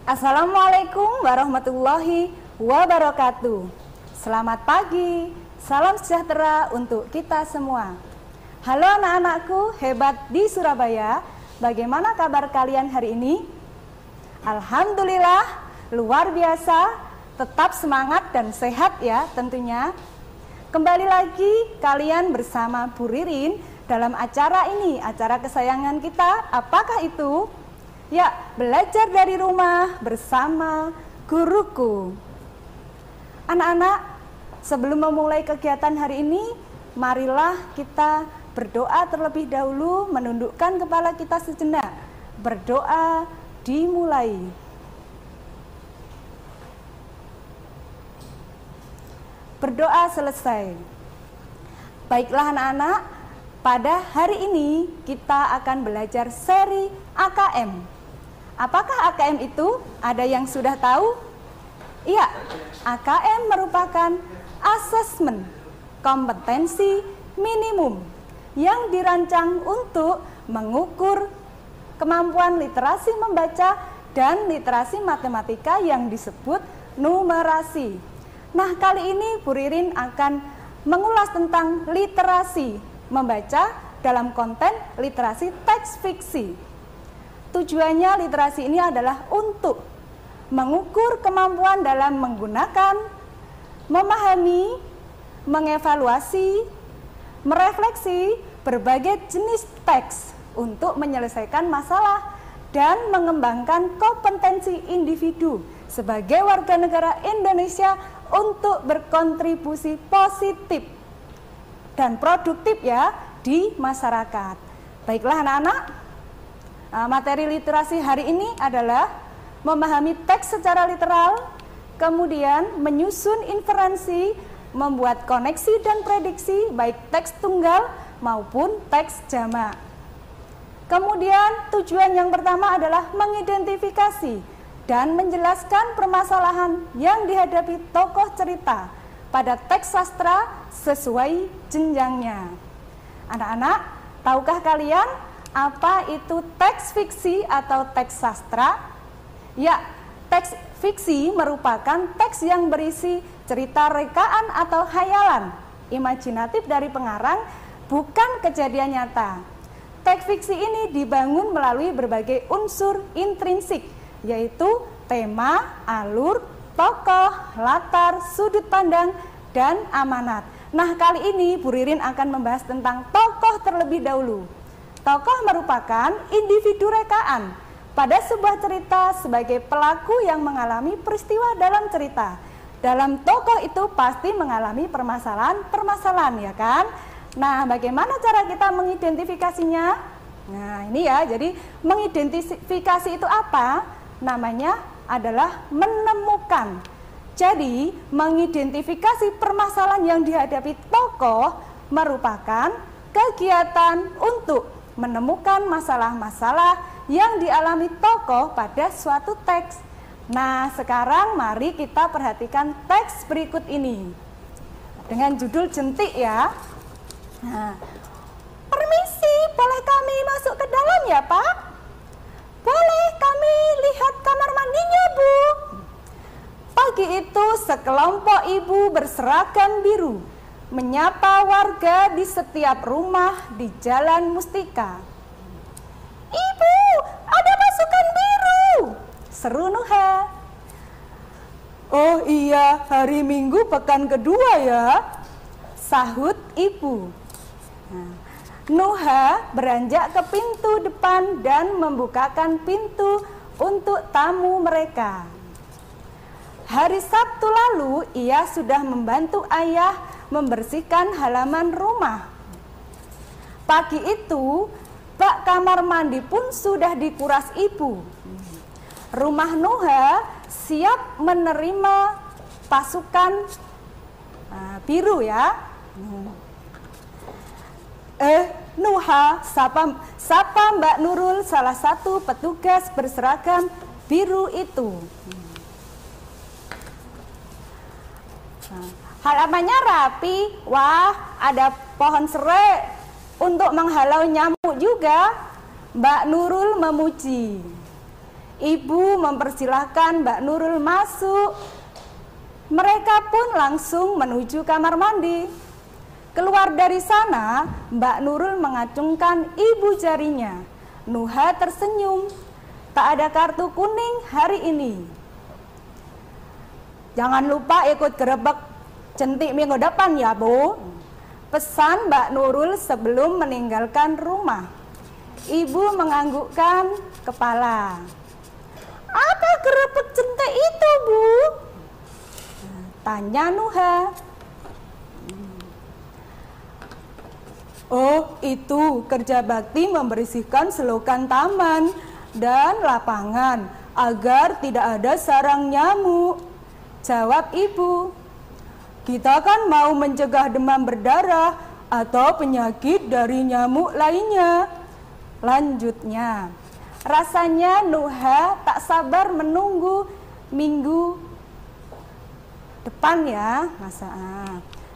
Assalamualaikum warahmatullahi wabarakatuh. Selamat pagi, salam sejahtera untuk kita semua. Halo anak-anakku hebat di Surabaya, bagaimana kabar kalian hari ini? Alhamdulillah, luar biasa, tetap semangat dan sehat ya tentunya. Kembali lagi kalian bersama Bu Ririn dalam acara ini, acara kesayangan kita. Apakah itu? Ya, belajar dari rumah bersama guruku. Anak-anak, sebelum memulai kegiatan hari ini, marilah kita berdoa terlebih dahulu, menundukkan kepala kita sejenak. Berdoa dimulai. Berdoa selesai. Baiklah anak-anak, pada hari ini kita akan belajar seri AKM. Apakah AKM itu? Ada yang sudah tahu? Iya, AKM merupakan asesmen kompetensi minimum yang dirancang untuk mengukur kemampuan literasi membaca dan literasi matematika yang disebut numerasi. Nah, kali ini Bu Ririn akan mengulas tentang literasi membaca dalam konten literasi teks fiksi. Tujuannya literasi ini adalah untuk mengukur kemampuan dalam menggunakan, memahami, mengevaluasi, merefleksi berbagai jenis teks untuk menyelesaikan masalah dan mengembangkan kompetensi individu sebagai warga negara Indonesia untuk berkontribusi positif dan produktif ya di masyarakat. Baiklah anak-anak, materi literasi hari ini adalah memahami teks secara literal, kemudian menyusun inferensi, membuat koneksi dan prediksi baik teks tunggal maupun teks jamak. Kemudian tujuan yang pertama adalah mengidentifikasi dan menjelaskan permasalahan yang dihadapi tokoh cerita pada teks sastra sesuai jenjangnya. Anak-anak, tahukah kalian apa itu teks fiksi atau teks sastra? Ya, teks fiksi merupakan teks yang berisi cerita rekaan atau khayalan imajinatif dari pengarang, bukan kejadian nyata. Teks fiksi ini dibangun melalui berbagai unsur intrinsik, yaitu tema, alur, tokoh, latar, sudut pandang, dan amanat. Nah, kali ini Bu Ririn akan membahas tentang tokoh terlebih dahulu. Tokoh merupakan individu rekaan pada sebuah cerita sebagai pelaku yang mengalami peristiwa dalam cerita. Dalam tokoh itu pasti mengalami permasalahan-permasalahan, ya kan? Nah, bagaimana cara kita mengidentifikasinya? Nah, ini ya, jadi mengidentifikasi itu apa? Namanya adalah menemukan. Jadi, mengidentifikasi permasalahan yang dihadapi tokoh merupakan kegiatan untuk menemukan masalah-masalah yang dialami tokoh pada suatu teks. Nah, sekarang mari kita perhatikan teks berikut ini dengan judul jentik ya. Nah, permisi, boleh kami masuk ke dalam ya Pak? Boleh, kami lihat kamar mandinya Bu. Pagi itu sekelompok ibu berseragam biru menyapa warga di setiap rumah di Jalan Mustika. Ibu, ada pasukan biru, seru Nuha. Oh iya, hari Minggu pekan kedua ya, sahut ibu. Nuha beranjak ke pintu depan dan membukakan pintu untuk tamu mereka. Hari Sabtu lalu ia sudah membantu ayah membersihkan halaman rumah. Pagi itu bak kamar mandi pun sudah dikuras ibu. Rumah Nuha siap menerima pasukan biru ya. Nuha sapa Mbak Nurul, salah satu petugas berseragam biru itu. Halamannya rapi, wah ada pohon serai untuk menghalau nyamuk juga, Mbak Nurul memuji. Ibu mempersilahkan Mbak Nurul masuk. Mereka pun langsung menuju kamar mandi. Keluar dari sana, Mbak Nurul mengacungkan ibu jarinya. Nuha tersenyum. Tak ada kartu kuning hari ini. Jangan lupa ikut gerebek centik minggu depan ya, Bu. Pesan Mbak Nurul sebelum meninggalkan rumah. Ibu menganggukkan kepala. Apa gerebek centik itu, Bu? Tanya Nuha. Oh, itu kerja bakti membersihkan selokan taman dan lapangan agar tidak ada sarang nyamuk. Jawab ibu. Kita kan mau mencegah demam berdarah atau penyakit dari nyamuk lainnya. Lanjutnya, rasanya Nuha tak sabar menunggu minggu depan ya, masa.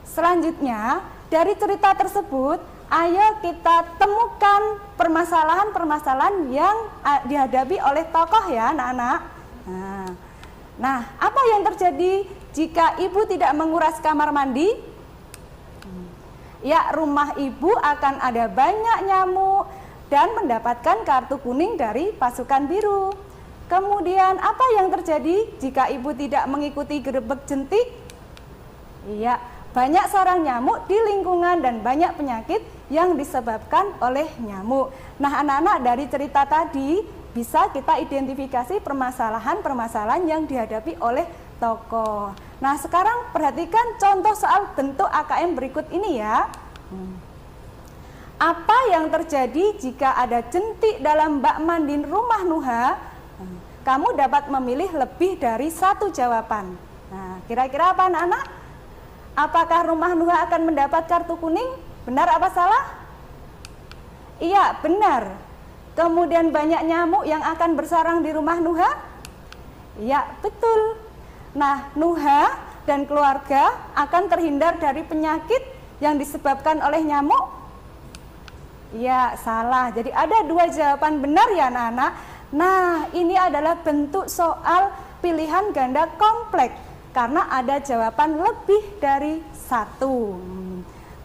Selanjutnya, dari cerita tersebut, ayo kita temukan permasalahan-permasalahan yang dihadapi oleh tokoh ya, anak-anak. Nah, apa yang terjadi jika ibu tidak menguras kamar mandi? Ya, rumah ibu akan ada banyak nyamuk dan mendapatkan kartu kuning dari pasukan biru. Kemudian apa yang terjadi jika ibu tidak mengikuti gerebek jentik? Iya, banyak sarang nyamuk di lingkungan dan banyak penyakit yang disebabkan oleh nyamuk. Nah, anak-anak, dari cerita tadi bisa kita identifikasi permasalahan-permasalahan yang dihadapi oleh tokoh. Nah, sekarang perhatikan contoh soal bentuk AKM berikut ini ya. Apa yang terjadi jika ada jentik dalam bak mandi rumah Nuha? Kamu dapat memilih lebih dari satu jawaban. Nah, kira-kira apa anak-anak? Apakah rumah Nuha akan mendapat kartu kuning? Benar apa salah? Iya, benar. Kemudian banyak nyamuk yang akan bersarang di rumah Nuha? Iya, betul. Nah, Nuha dan keluarga akan terhindar dari penyakit yang disebabkan oleh nyamuk? Iya, salah. Jadi ada dua jawaban benar ya anak-anak. Nah, ini adalah bentuk soal pilihan ganda kompleks karena ada jawaban lebih dari satu.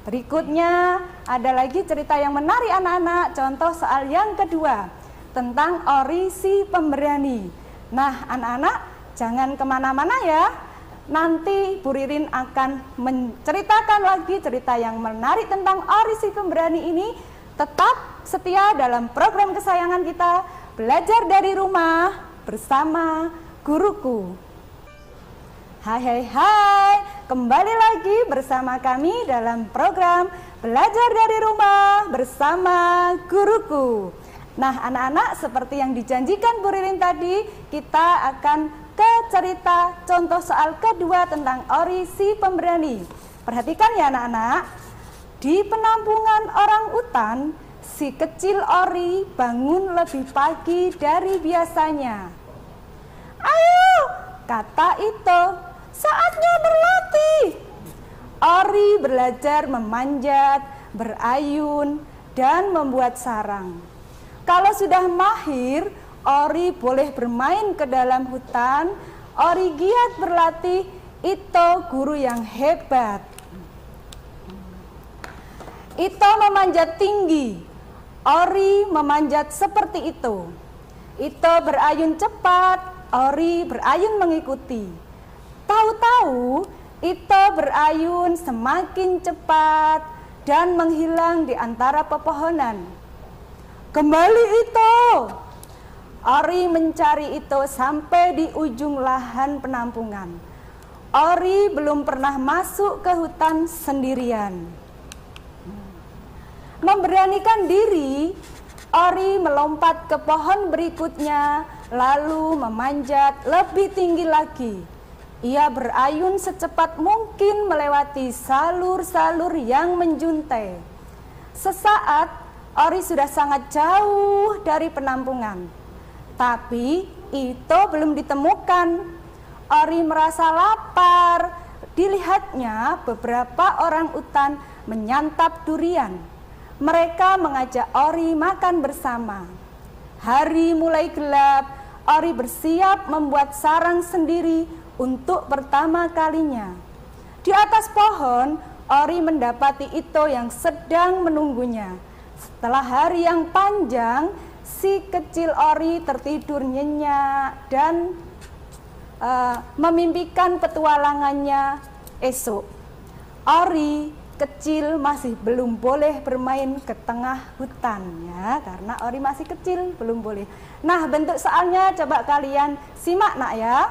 Berikutnya ada lagi cerita yang menarik anak-anak. Contoh soal yang kedua tentang Ori si pemberani. Nah, anak-anak jangan kemana-mana ya. Nanti Bu Ririn akan menceritakan lagi cerita yang menarik tentang Ori si pemberani ini. Tetap setia dalam program kesayangan kita, Belajar dari Rumah bersama Guruku. Hai, kembali lagi bersama kami dalam program Belajar dari Rumah bersama Guruku. Nah, anak-anak, seperti yang dijanjikan Bu Ririn tadi, kita akan ke cerita contoh soal kedua tentang Ori si pemberani. Perhatikan ya anak-anak, di penampungan orang utan, si kecil Ori bangun lebih pagi dari biasanya. Ayo, kata Ito, saatnya berlatih. Ori belajar memanjat, berayun, dan membuat sarang. Kalau sudah mahir, Ori boleh bermain ke dalam hutan. Ori giat berlatih. Ito guru yang hebat. Ito memanjat tinggi. Ori memanjat seperti itu. Ito berayun cepat. Ori berayun mengikuti. Tahu-tahu Ito berayun semakin cepat dan menghilang di antara pepohonan. Kembali Ito. Ori mencari Ito sampai di ujung lahan penampungan. Ori belum pernah masuk ke hutan sendirian. Memberanikan diri, Ori melompat ke pohon berikutnya, lalu memanjat lebih tinggi lagi. Ia berayun secepat mungkin melewati salur-salur yang menjuntai. Sesaat, Ori sudah sangat jauh dari penampungan. Tapi Ito belum ditemukan. Ori merasa lapar. Dilihatnya beberapa orang utan menyantap durian. Mereka mengajak Ori makan bersama. Hari mulai gelap. Ori bersiap membuat sarang sendiri untuk pertama kalinya. Di atas pohon, Ori mendapati Ito yang sedang menunggunya. Setelah hari yang panjang, si kecil Ori tertidur nyenyak dan memimpikan petualangannya esok. Ori kecil masih belum boleh bermain ke tengah hutan ya, karena Ori masih kecil belum boleh. Nah, bentuk soalnya coba kalian simak nak ya.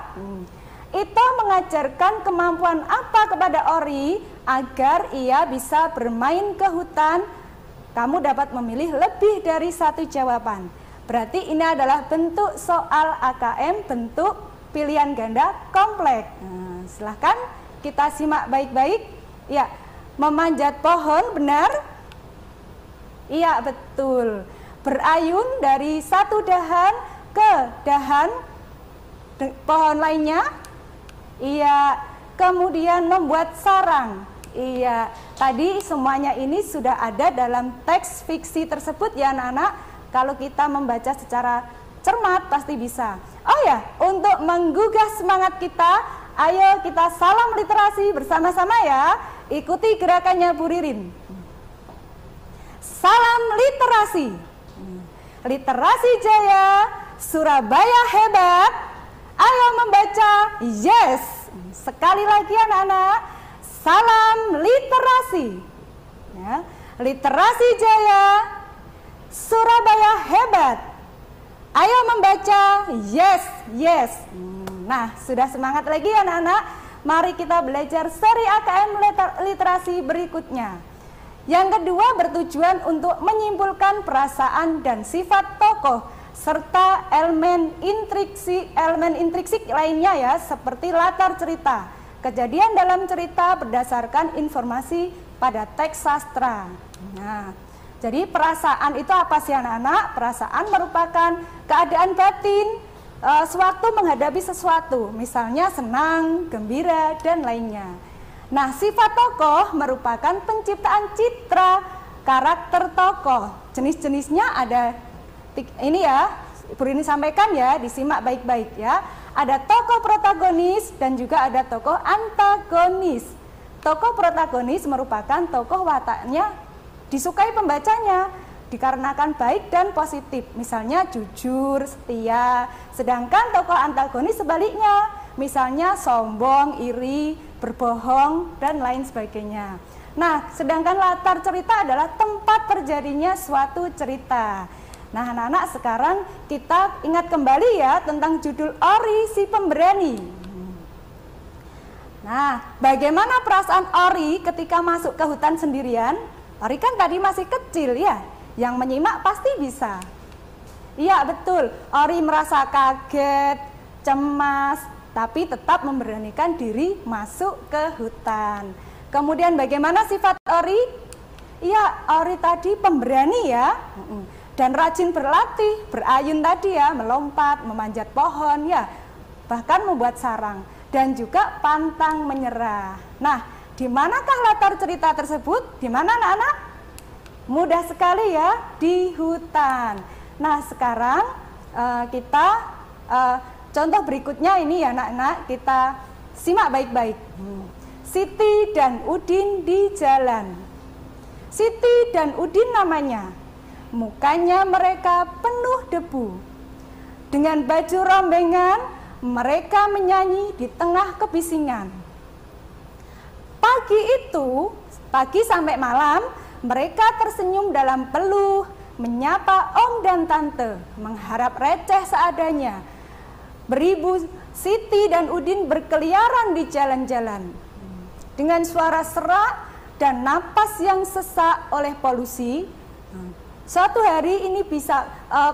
Ito mengajarkan kemampuan apa kepada Ori agar ia bisa bermain ke hutan? Kamu dapat memilih lebih dari satu jawaban. Berarti ini adalah bentuk soal AKM, bentuk pilihan ganda kompleks. Nah, silahkan kita simak baik-baik. Ya, memanjat pohon, benar? Iya, betul. Berayun dari satu dahan ke dahan pohon lainnya. Iya, kemudian membuat sarang. Iya, tadi semuanya ini sudah ada dalam teks fiksi tersebut ya anak-anak. Kalau kita membaca secara cermat pasti bisa. Oh ya, untuk menggugah semangat kita, ayo kita salam literasi bersama-sama ya. Ikuti gerakannya Bu Ririn. Salam literasi. Literasi jaya, Surabaya hebat. Ayo membaca, yes. Sekali lagi anak-anak, salam literasi. Ya, literasi jaya, Surabaya hebat. Ayo membaca, yes, yes. Nah, sudah semangat lagi anak-anak. Mari kita belajar seri AKM literasi berikutnya. Yang kedua bertujuan untuk menyimpulkan perasaan dan sifat tokoh serta elemen intrinsik lainnya ya, seperti latar cerita. Kejadian dalam cerita berdasarkan informasi pada teks sastra. Nah, jadi perasaan itu apa sih anak-anak? Perasaan merupakan keadaan batin sewaktu menghadapi sesuatu, misalnya senang, gembira, dan lainnya. Nah, sifat tokoh merupakan penciptaan citra karakter tokoh. Jenis-jenisnya ada ini ya, Ibu Rini sampaikan ya, disimak baik-baik ya. Ada tokoh protagonis dan juga ada tokoh antagonis. Tokoh protagonis merupakan tokoh wataknya disukai pembacanya, dikarenakan baik dan positif, misalnya jujur, setia. Sedangkan tokoh antagonis sebaliknya, misalnya sombong, iri, berbohong, dan lain sebagainya. Nah, sedangkan latar cerita adalah tempat terjadinya suatu cerita. Nah, anak-anak, sekarang kita ingat kembali ya tentang judul Ori si Pemberani. Nah, bagaimana perasaan Ori ketika masuk ke hutan sendirian? Ori kan tadi masih kecil ya, yang menyimak pasti bisa. Iya, betul, Ori merasa kaget, cemas, tapi tetap memberanikan diri masuk ke hutan. Kemudian bagaimana sifat Ori? Iya, Ori tadi pemberani ya, dan rajin berlatih, berayun tadi ya, melompat, memanjat pohon ya, bahkan membuat sarang, dan juga pantang menyerah. Nah, di manakah latar cerita tersebut? Di mana anak-anak? Mudah sekali ya, di hutan. Nah, sekarang kita contoh berikutnya ini ya anak-anak, kita simak baik-baik. Siti dan Udin di jalan. Siti dan Udin namanya. Mukanya mereka penuh debu. Dengan baju rombengan, mereka menyanyi di tengah kebisingan. Pagi sampai malam, mereka tersenyum dalam peluh, menyapa om dan tante, mengharap receh seadanya. Beribu Siti dan Udin berkeliaran di jalan-jalan. Dengan suara serak dan napas yang sesak oleh polusi, suatu hari ini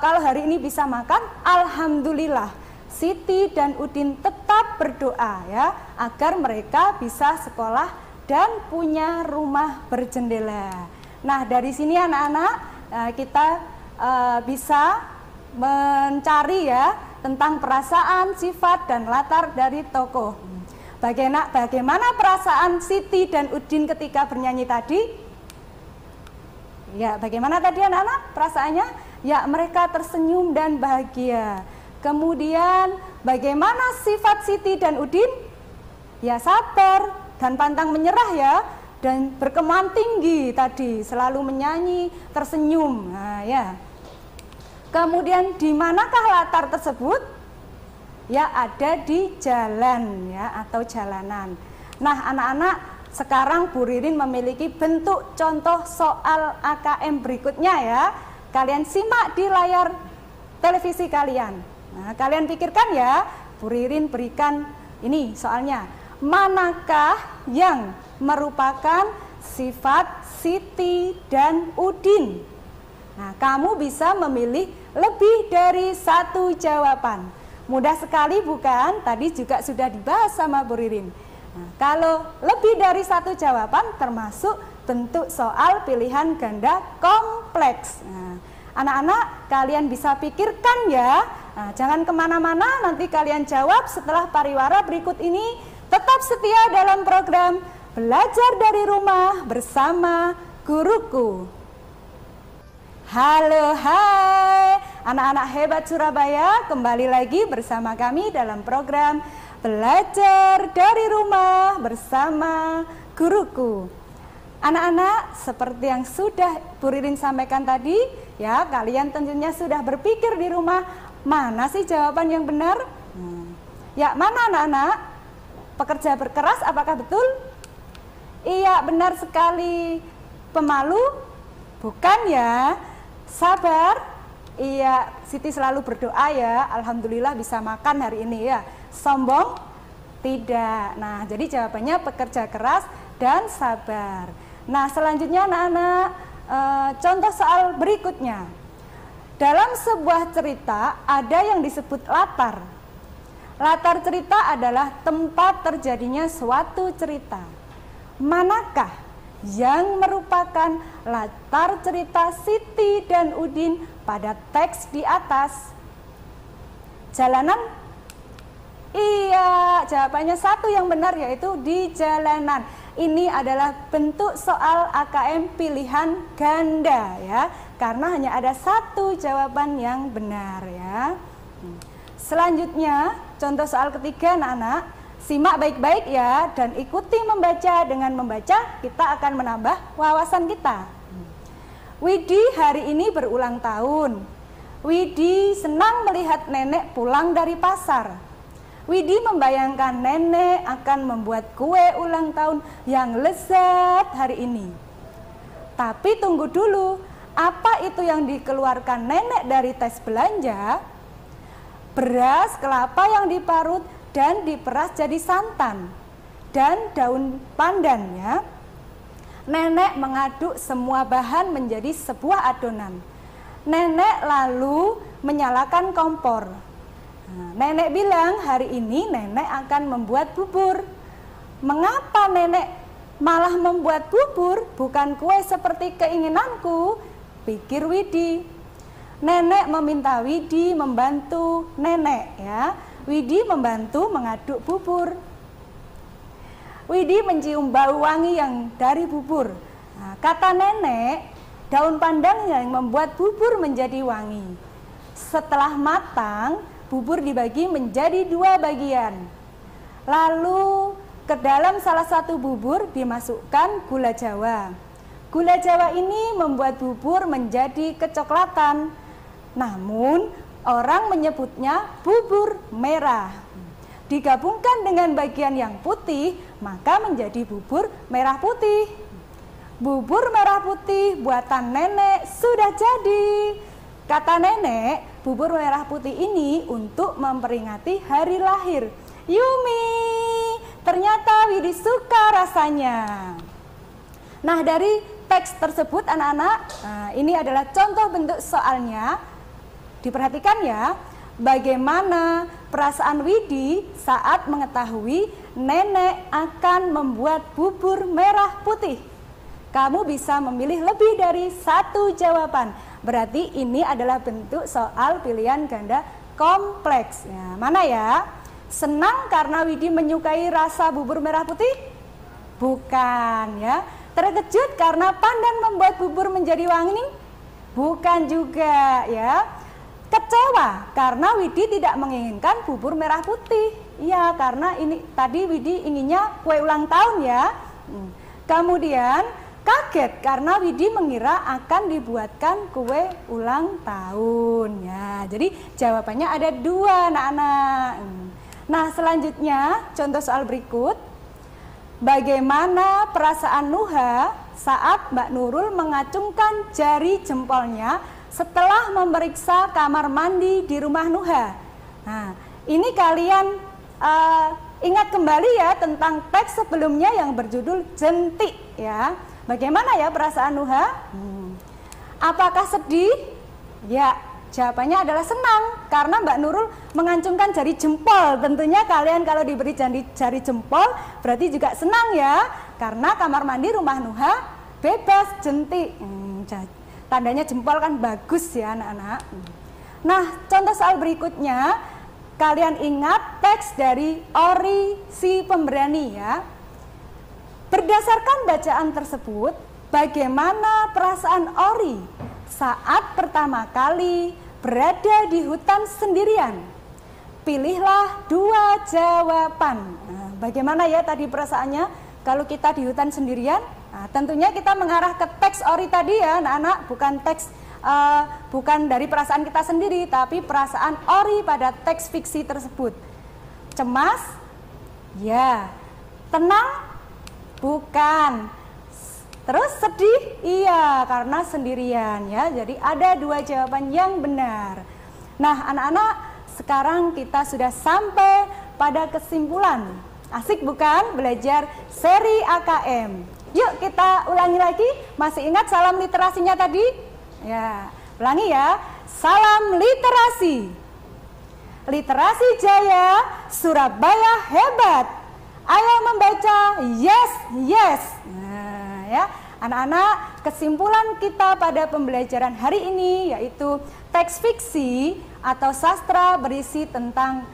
kalau hari ini bisa makan, alhamdulillah. Siti dan Udin tetap berdoa ya, agar mereka bisa sekolah dan punya rumah berjendela. Nah, dari sini anak-anak kita bisa mencari ya tentang perasaan, sifat, dan latar dari tokoh. Bagaimana perasaan Siti dan Udin ketika bernyanyi tadi? Ya, bagaimana tadi anak-anak perasaannya? Ya, mereka tersenyum dan bahagia. Kemudian bagaimana sifat Siti dan Udin? Ya sabar dan pantang menyerah ya, dan berkemauan tinggi tadi, selalu menyanyi, tersenyum. Nah, ya. Kemudian di manakah latar tersebut? Ya ada di jalan ya, atau jalanan. Nah, anak-anak, sekarang Bu Ririn memiliki bentuk contoh soal AKM berikutnya ya. Kalian simak di layar televisi kalian. Nah, kalian pikirkan ya, Bu Ririn berikan ini soalnya. Manakah yang merupakan sifat Siti dan Udin? Nah, kamu bisa memilih lebih dari satu jawaban. Mudah sekali bukan? Tadi juga sudah dibahas sama Bu Ririn. Nah, kalau lebih dari satu jawaban termasuk bentuk soal pilihan ganda kompleks. Nah, anak-anak, kalian bisa pikirkan ya. Nah, jangan kemana-mana, nanti kalian jawab setelah pariwara berikut ini. Tetap setia dalam program Belajar dari Rumah bersama Guruku. Halo, hai anak-anak hebat Surabaya, kembali lagi bersama kami dalam program Belajar dari Rumah bersama Guruku. Anak-anak, seperti yang sudah Bu Ririn sampaikan tadi, ya kalian tentunya sudah berpikir di rumah, mana sih jawaban yang benar? Ya, mana anak-anak? Pekerja berkeras, apakah betul? Iya, benar sekali. Pemalu? Bukan ya. Sabar? Iya, Siti selalu berdoa ya, alhamdulillah bisa makan hari ini ya. Sombong? Tidak. Nah, jadi jawabannya pekerja keras dan sabar. Nah, selanjutnya anak-anak, contoh soal berikutnya. Dalam sebuah cerita ada yang disebut latar. Latar cerita adalah tempat terjadinya suatu cerita. Manakah yang merupakan latar cerita Siti dan Udin pada teks di atas? Jalanan? Iya, jawabannya satu yang benar, yaitu di jalanan. Ini adalah bentuk soal AKM pilihan ganda ya, karena hanya ada satu jawaban yang benar ya. Selanjutnya, contoh soal ketiga anak-anak, simak baik-baik ya dan ikuti membaca. Dengan membaca kita akan menambah wawasan kita. Widi hari ini berulang tahun. Widi senang melihat nenek pulang dari pasar. Widi membayangkan nenek akan membuat kue ulang tahun yang lezat hari ini. Tapi tunggu dulu, apa itu yang dikeluarkan nenek dari tes belanja? Beras, kelapa yang diparut dan diperas jadi santan dan daun pandan ya. Nenek mengaduk semua bahan menjadi sebuah adonan. Nenek lalu menyalakan kompor. Nah, nenek bilang hari ini nenek akan membuat bubur. Mengapa nenek malah membuat bubur, bukan kue seperti keinginanku? Pikir Widi. Nenek meminta Widi membantu nenek ya. Widi membantu mengaduk bubur. Widi mencium bau wangi yang dari bubur. Nah, kata nenek, daun pandan yang membuat bubur menjadi wangi. Setelah matang, bubur dibagi menjadi dua bagian. Lalu ke dalam salah satu bubur dimasukkan gula Jawa. Gula Jawa ini membuat bubur menjadi kecoklatan. Namun orang menyebutnya bubur merah. Digabungkan dengan bagian yang putih, maka menjadi bubur merah putih. Bubur merah putih buatan nenek sudah jadi. Kata nenek, bubur merah putih ini untuk memperingati hari lahir Yumi. Ternyata Widi suka rasanya. Nah, dari teks tersebut anak-anak, ini adalah contoh bentuk soalnya. Diperhatikan ya, bagaimana perasaan Widi saat mengetahui nenek akan membuat bubur merah putih. Kamu bisa memilih lebih dari satu jawaban. Berarti ini adalah bentuk soal pilihan ganda kompleks. Ya, mana ya? Senang karena Widi menyukai rasa bubur merah putih? Bukan ya. Terkejut karena pandan membuat bubur menjadi wangi? Bukan juga ya. kecewa karena Widi tidak menginginkan bubur merah putih. Iya, karena ini tadi Widi inginnya kue ulang tahun ya. Kemudian kaget karena Widi mengira akan dibuatkan kue ulang tahun ya. Jadi jawabannya ada 2 anak-anak. Nah, selanjutnya contoh soal berikut. Bagaimana perasaan Nuha saat Mbak Nurul mengacungkan jari jempolnya setelah memeriksa kamar mandi di rumah Nuha? Nah, ini kalian ingat kembali ya tentang teks sebelumnya yang berjudul jentik ya. Bagaimana ya perasaan Nuha? Apakah sedih? Ya, jawabannya adalah senang karena Mbak Nurul mengacungkan jari jempol. Tentunya kalian kalau diberi jari jempol berarti juga senang ya, karena kamar mandi rumah Nuha bebas jentik. Tandanya jempol kan bagus ya anak-anak. Nah, contoh soal berikutnya, kalian ingat teks dari Ori si Pemberani ya. Berdasarkan bacaan tersebut, bagaimana perasaan Ori saat pertama kali berada di hutan sendirian? Pilihlah 2 jawaban. Nah, bagaimana ya tadi perasaannya kalau kita di hutan sendirian? Nah, tentunya kita mengarah ke teks Ori tadi ya anak-anak, bukan dari perasaan kita sendiri, tapi perasaan Ori pada teks fiksi tersebut. Cemas? Ya. Tenang? Bukan. Terus sedih? Iya, karena sendirian ya. Jadi ada 2 jawaban yang benar. Nah anak-anak, sekarang kita sudah sampai pada kesimpulan. Asik bukan belajar seri AKM? Yuk kita ulangi lagi. Masih ingat salam literasinya tadi? Ya, ulangi ya. Salam literasi. Literasi jaya, Surabaya hebat. Ayo membaca, yes, yes. Nah, ya, anak-anak, kesimpulan kita pada pembelajaran hari ini yaitu teks fiksi atau sastra berisi tentang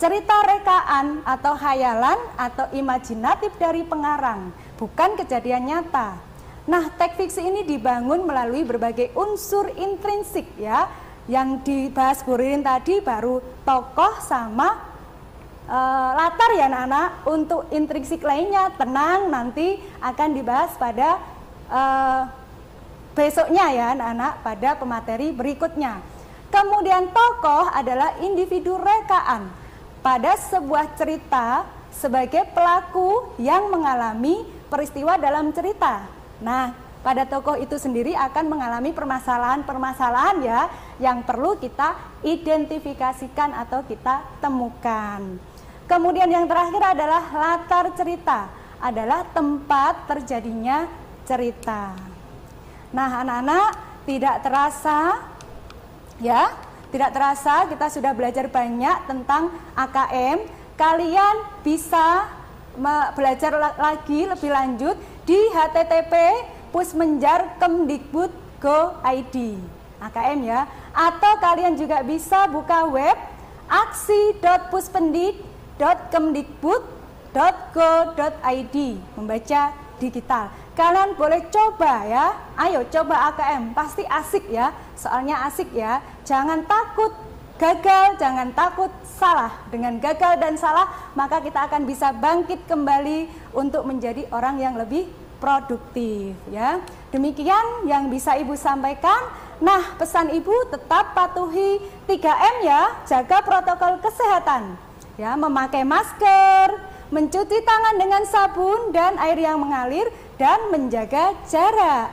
cerita rekaan atau khayalan atau imajinatif dari pengarang, bukan kejadian nyata. Nah, teks fiksi ini dibangun melalui berbagai unsur intrinsik ya. Yang dibahas Bu Ririn tadi baru tokoh sama latar ya anak-anak. Untuk intrinsik lainnya tenang, nanti akan dibahas pada besoknya ya anak-anak, pada pemateri berikutnya. Kemudian tokoh adalah individu rekaan pada sebuah cerita sebagai pelaku yang mengalami peristiwa dalam cerita. Nah, pada tokoh itu sendiri akan mengalami permasalahan-permasalahan ya yang perlu kita identifikasikan atau kita temukan. Kemudian yang terakhir adalah latar cerita, adalah tempat terjadinya cerita. Nah, anak-anak, tidak terasa ya, tidak terasa kita sudah belajar banyak tentang AKM. Kalian bisa belajar lagi lebih lanjut di http://pusmenjar.kemdikbud.go.id AKM ya. Atau kalian juga bisa buka web aksi.puspendik.kemdikbud.go.id membaca digital. Kalian boleh coba ya, ayo coba AKM, pasti asik ya, soalnya asik ya. Jangan takut gagal, jangan takut salah. Dengan gagal dan salah, maka kita akan bisa bangkit kembali untuk menjadi orang yang lebih produktif ya. Demikian yang bisa Ibu sampaikan. Nah, pesan Ibu tetap patuhi 3M ya, jaga protokol kesehatan ya, memakai masker, mencuci tangan dengan sabun dan air yang mengalir, dan menjaga jarak.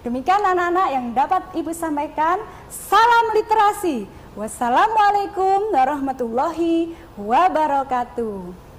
Demikian anak-anak yang dapat Ibu sampaikan. Salam literasi. Wassalamualaikum warahmatullahi wabarakatuh.